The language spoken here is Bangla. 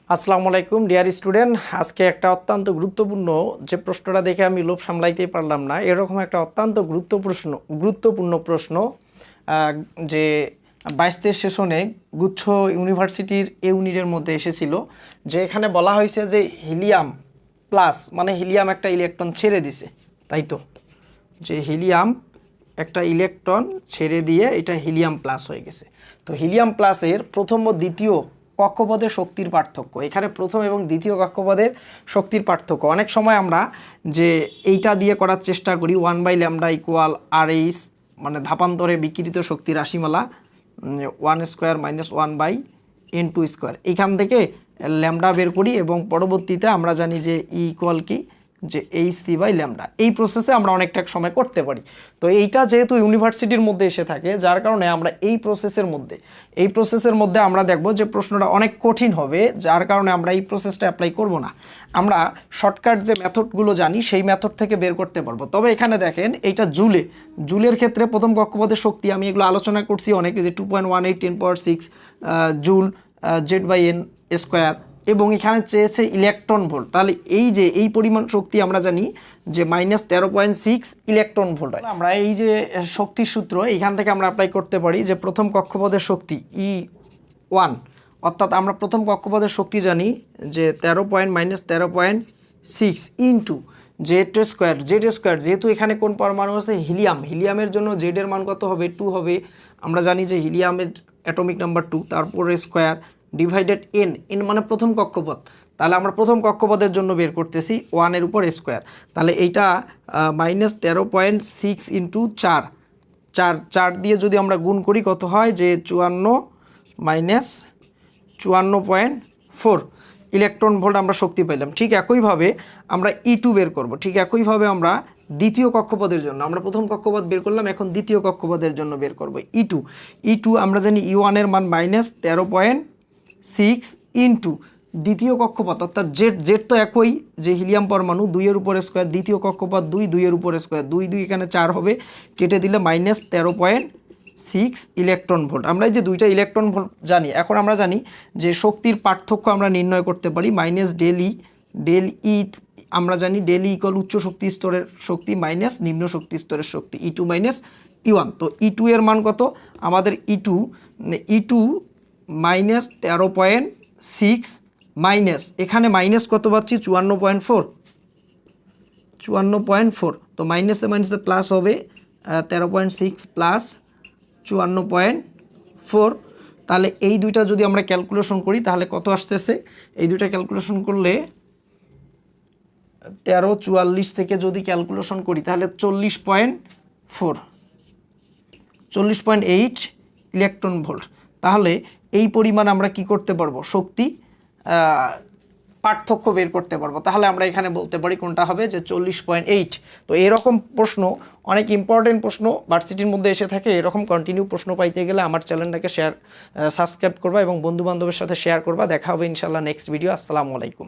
আসসালামু আলাইকুম ডিয়ার স্টুডেন্ট। আজকে একটা অত্যন্ত গুরুত্বপূর্ণ যে প্রশ্নটা দেখে আমি লোভ সামলাইতেই পারলাম না, এরকম একটা অত্যন্ত গুরুত্বপূর্ণ প্রশ্ন যে 22 সেশনে গুচ্ছ ইউনিভার্সিটির ইউনিটের মধ্যে এসেছিল, যে এখানে বলা হয়েছে যে হিলিয়াম প্লাস মানে হিলিয়াম একটা ইলেকট্রন ছেড়ে দিছে, তাই তো, যে হিলিয়াম একটা ইলেকট্রন ছেড়ে দিয়ে এটা হিলিয়াম প্লাস হয়ে গেছে। তো হিলিয়াম প্লাসের প্রথম ও দ্বিতীয় কক্ষপথের শক্তির পার্থক্য, এখানে প্রথম এবং দ্বিতীয় কক্ষপথের শক্তির পার্থক্য অনেক সময় আমরা যে এইটা দিয়ে করার চেষ্টা করি, 1/λ ইকুয়াল RH, মানে ধাপান্তরে বিকিরিত শক্তি রাশিমালা 1² - 1/n²। এইখান থেকে ল্যামডা বের করি এবং পরবর্তীতে আমরা জানি যে ই ইকুয়াল কি, যে hc/λ। এই প্রসেসে আমরা অনেকটা সময় করতে পারি। তো এইটা যেহেতু ইউনিভার্সিটির মধ্যে এসে থাকে, যার কারণে আমরা এই প্রসেসের মধ্যে আমরা দেখব যে প্রশ্নটা অনেক কঠিন হবে, যার কারণে আমরা এই প্রসেসটা অ্যাপ্লাই করব না। আমরা শর্টকাট যে মেথডগুলো জানি সেই মেথড থেকে বের করতে পারবো। তবে এখানে দেখেন এইটা জুলের ক্ষেত্রে প্রথম কক্ষপথের শক্তি আমি এগুলো আলোচনা করছি অনেক, যে 2.18 10⁶ জুল Z/n², এবং এখানে চেয়েছে ইলেকট্রন ভোল্ট। তাহলে এই যে এই পরিমাণ শক্তি আমরা জানি যে -13.6 ইলেকট্রন ভোল্ট হয়। আমরা এই যে শক্তির সূত্র এইখান থেকে আমরা অ্যাপ্লাই করতে পারি যে প্রথম কক্ষপথের শক্তি E1, অর্থাৎ আমরা প্রথম কক্ষপথের শক্তি জানি যে 13.6 ইন্টু Z², যেহেতু এখানে কোন পরমাণু আছে, হিলিয়ামের জন্য জেড এর মান কত হবে, 2 হবে। আমরা জানি যে হিলিয়ামের অ্যাটমিক নাম্বার 2, তারপরে স্কোয়ার ডিভাইডেড n মানে প্রথম কক্ষপথ। তাহলে আমরা প্রথম কক্ষপথের জন্য বের করতেছি 1 এর উপর স্কোয়ার। তাহলে এইটা -13.6 ইন্টু 4 দিয়ে যদি আমরা গুণ করি কত হয়, যে 54 ইলেকট্রন ভোল্ট আমরা শক্তি পাইলাম। ঠিক একইভাবে আমরা E2 বের করব। ঠিক একইভাবে আমরা দ্বিতীয় কক্ষপথের জন্য, আমরা প্রথম কক্ষপথ বের করলাম, এখন দ্বিতীয় কক্ষপথের জন্য বের করব E2 আমরা জানি E1 এর মান -13.6 ইন্টু দ্বিতীয় কক্ষপথ, অর্থাৎ জেড তো একই, যে হিলিয়াম পরমাণু 2 এর উপর স্কোয়ার, দ্বিতীয় কক্ষপথ 2 এর উপর স্কোয়ার, 2 এখানে 4 হবে, কেটে দিলে -13.6 ইলেকট্রন ভোল্ট। আমরা এই যে দুইটা ইলেকট্রন ভোল্ট জানি, এখন আমরা জানি যে শক্তির পার্থক্য আমরা নির্ণয় করতে পারি ∆E আমরা জানি ∆E ইকুয়াল উচ্চ শক্তি স্তরের শক্তি মাইনাস নিম্ন শক্তি স্তরের শক্তি, E2 - E1। তো E2 এর মান কত আমাদের, E2 -13.6 মাইনাস, এখানে মাইনাস কত পাচ্ছি 54, তো মাইনাসে প্লাস হবে 13.6 প্লাস 54। তাহলে এই দুইটা যদি আমরা ক্যালকুলেশন করি তাহলে কত আসতেছে, এই দুইটা ক্যালকুলেশন করলে 1344 থেকে যদি ক্যালকুলেশন করি তাহলে 40.8 ইলেকট্রন ভোল্ট। তাহলে এই পরিমাণ আমরা কি করতে পারবো, শক্তি পার্থক্য বের করতে পারবো। তাহলে আমরা এখানে বলতে পারি কোনটা হবে, যে 40.8। তো এরকম প্রশ্ন অনেক ইম্পর্টেন্ট প্রশ্ন ভার্সিটির মধ্যে এসে থাকে। এরকম কন্টিনিউ প্রশ্ন পাইতে গেলে আমার চ্যানেলটাকে সাবস্ক্রাইব করবা এবং বন্ধু বান্ধবের সাথে শেয়ার করবা। দেখা হবে ইনশাল্লাহ নেক্সট ভিডিও। আসসালামু আলাইকুম।